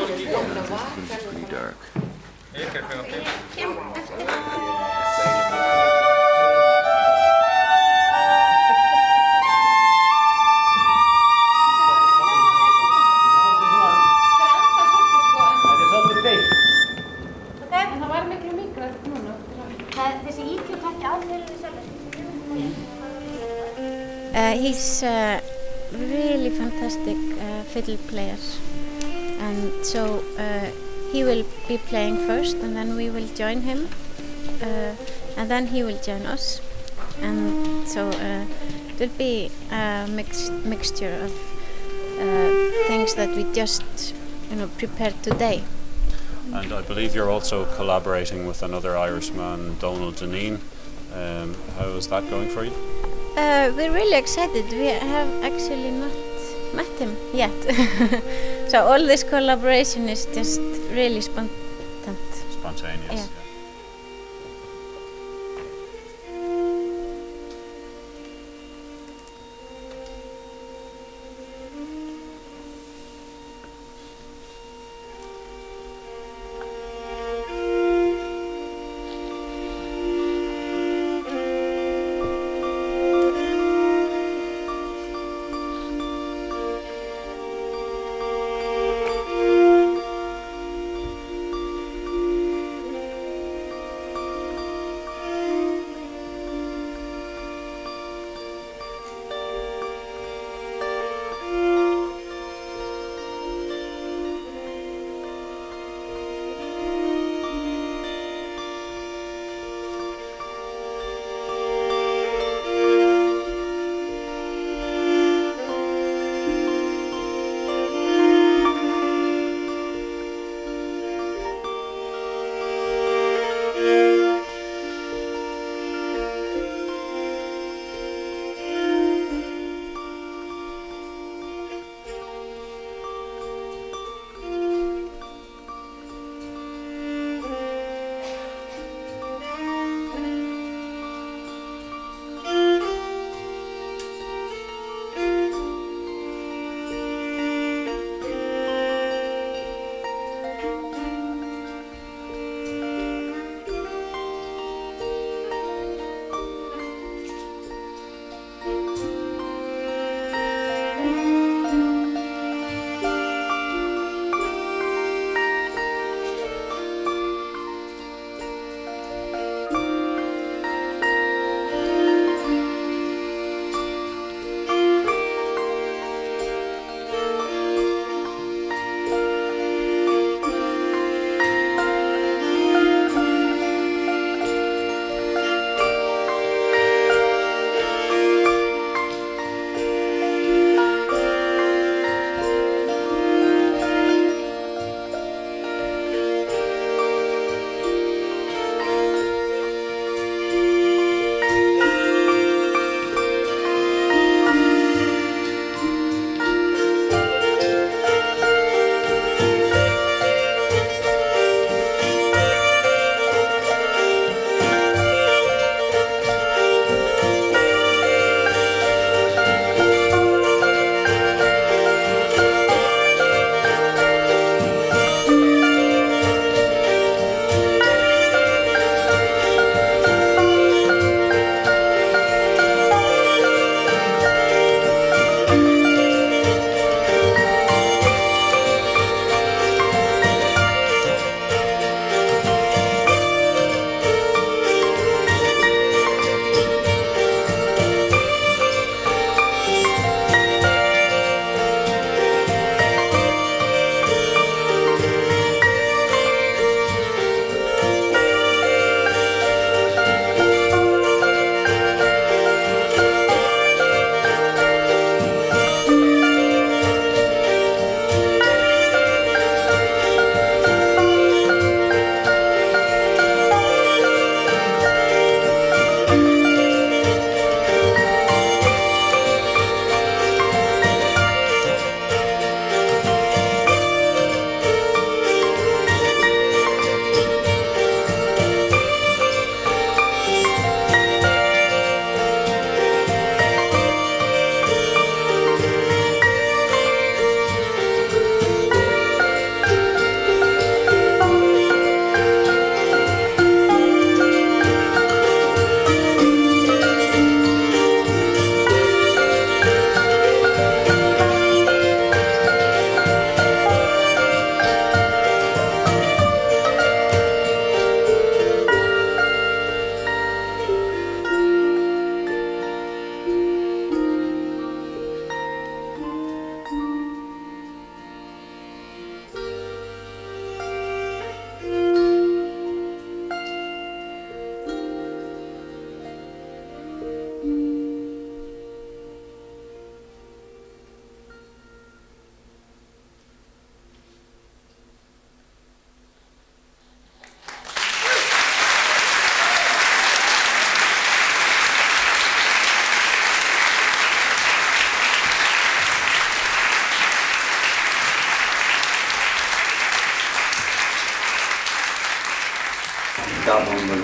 It's pretty dark. He's a really fantastic fiddle player, and so he will be playing first, and then we will join him, and then he will join us, and so it will be a mixture of things that we just prepared today. And I believe you're also collaborating with another Irishman, Donald Deneen. How is that going for you? We're really excited. We have actually not met him yet. So all this collaboration is just really Spontaneous. Yeah.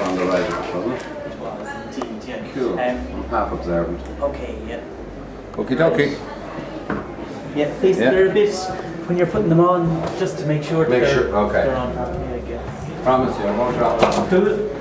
on the right, wasn't it? It was indeed, yeah. Cool. I'm half observant. Okay, yeah. Okie dokie. Yeah, face Yeah. they're a bit when you're putting them on, just to make sure that Make sure, okay. they're on properly, I guess. Promise you, I won't drop them. Cool.